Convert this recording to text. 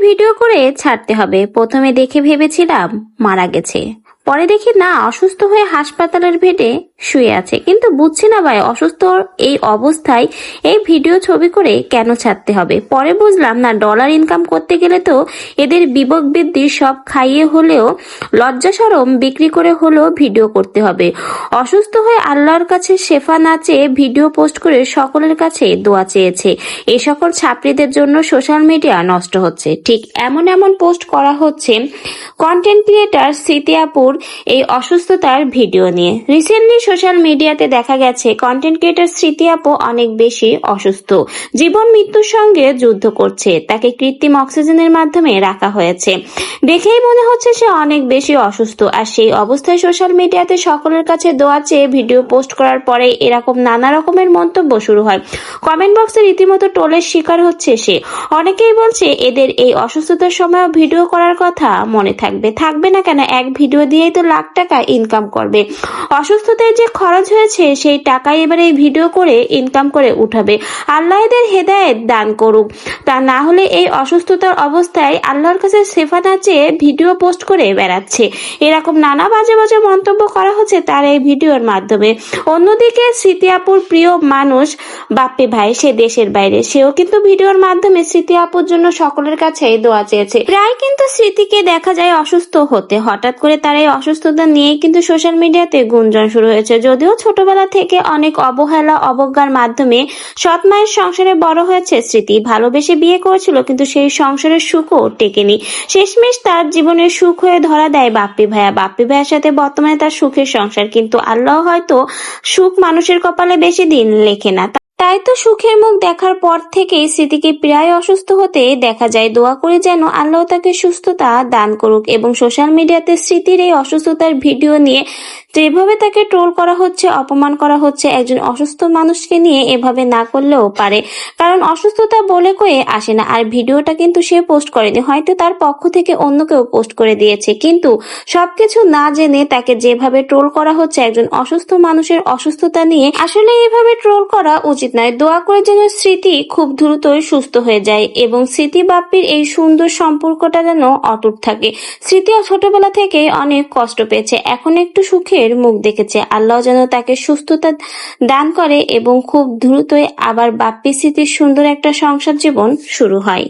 Video করে ছাড়তে হবে। প্রথমে দেখে ভেবেছিলাম মারা গেছে, পরে দেখি না, অসুস্থ হয়ে হাসপাতালের বেডে শুয়ে আছে। কিন্তু বুঝছি না ভাই, অসুস্থ এই অবস্থায় এই ভিডিও ছবি করে কেন ছাড়তে হবে। পরে বুঝলাম না, ডলার ইনকাম করতে গেলে তো এদের বিবেক বৃদ্ধি সব খাইয়ে হলেও লজ্জা শরম বিক্রি করে হলেও ভিডিও করতে হবে। অসুস্থ হয়ে আল্লাহর কাছে শেফা না চেয়ে ভিডিও পোস্ট করে সকলের কাছে দোয়া চেয়েছে। এই সকল ছাত্রীদের জন্য সোশ্যাল মিডিয়া নষ্ট হচ্ছে। ঠিক এমন এমন পোস্ট করা হচ্ছে কন্টেন্ট ক্রিয়েটার স্মৃতি আপুর এই অসুস্থতার ভিডিও নিয়ে। রিসেন্টলি সোশ্যাল মিডিয়াতে দেখা গেছে কন্টেন্ট ক্রিয়েটার স্মৃতি আপু অনেক বেশি অসুস্থ, জীবন মৃত্যুর সঙ্গে যুদ্ধ করছে। তাকে কৃত্রিম অক্সিজেনের মাধ্যমে রাখা হয়েছে। দেখেই মনে হচ্ছে সে অনেক বেশি অসুস্থ। আর সেই অবস্থায় সোশ্যাল মিডিয়াতে সকলের কাছে দোয়া চেয়ে ভিডিও পোস্ট করার পরে এরকম নানা রকমের মন্তব্য শুরু হয়। কমেন্ট বক্সে রীতিমতো টোলের শিকার হচ্ছে সে। অনেকেই বলছে এদের এই অসুস্থতার সময় ভিডিও করার কথা মনে থাকবে না কেন, এক ভিডিও দিয়েই তো লাখ টাকা ইনকাম করবে। অসুস্থতায় যে খরচ হয়েছে সেই টাকাই এবার এই ভিডিও করে ইনকাম করে উঠাবে। আল্লাহ এদের হেদায়েত দান করুক। তা না হলে এই অসুস্থতার অবস্থায় আল্লাহর কাছে শেফা না চেয়ে ভিডিও পোস্ট করে বেড়াচ্ছে। এরকম নানা বাজে বাজে মন্তব্য করা হচ্ছে তার এই ভিডিওর মাধ্যমে। অন্যদিকে স্মৃতি আপুর প্রিয় মানুষ বাপ্পি ভাই, সে দেশের বাইরে, সেও কিন্তু ভিডিওর মাধ্যমে স্মৃতি আপুর জন্য সকলের কাছে দোয়া চেয়েছে। প্রায় কিন্তু স্মৃতিকে দেখা যায় অসুস্থ হতে। হঠাৎ করে তার এই অসুস্থতা নিয়ে কিন্তু সোশ্যাল মিডিয়াতে গুঞ্জন শুরু হয়েছে। যদিও ছোটবেলা থেকে অনেক অবহেলা অবজ্ঞার মাধ্যমে সৎ মায়ের সংসারে বড় হয়েছে স্মৃতি। ভালোবেসে বিয়ে করেছিল, কিন্তু সেই সংসারের সুখও টেকেনি। শেষমেশ তার জীবনের সুখ হয়ে ধরা দেয় বাপ্পি ভাইয়া। বাপ্পি ভাইয়ের সাথে বর্তমানে তার সুখের সংসার, কিন্তু আল্লাহ হয়তো সুখ মানুষের কপালে বেশি দিন লেখে না। তাই তো সুখের মুখ দেখার পর থেকেই স্মৃতিকে প্রায় অসুস্থ হতে দেখা যায়। দোয়া করে যেন আল্লাহ তাকে সুস্থতা দান করুক। এবং সোশ্যাল মিডিয়াতে স্মৃতির এই অসুস্থতার ভিডিও নিয়ে যেভাবে তাকে ট্রোল করা হচ্ছে, অপমান করা হচ্ছে, একজন অসুস্থ মানুষকে নিয়ে এভাবে না করলেও পারে, কারণ অসুস্থতা বলে কয়ে আসে না। আর ভিডিওটা কিন্তু সে পোস্ট করেনি, হয়তো তার পক্ষ থেকে অন্য কেউ পোস্ট করে দিয়েছে। কিন্তু সবকিছু না জেনে তাকে যেভাবে ট্রোল করা হচ্ছে একজন অসুস্থ মানুষের অসুস্থতা নিয়ে, আসলে এইভাবে ট্রোল করা উচিত নয়। দোয়া করে যেন স্মৃতি খুব দ্রুতই সুস্থ হয়ে যায় এবং স্মৃতি বাপ্পির এই সুন্দর সম্পর্কটা যেন অটুট থাকে। স্মৃতি ছোটবেলা থেকে অনেক কষ্ট পেয়েছে, এখন একটু সুখের মুখ দেখেছে। আল্লাহ যেন তাকে সুস্থতা দান করে এবং খুব দ্রুতই আবার বাপ্পি স্মৃতির সুন্দর একটা সংসার জীবন শুরু হয়।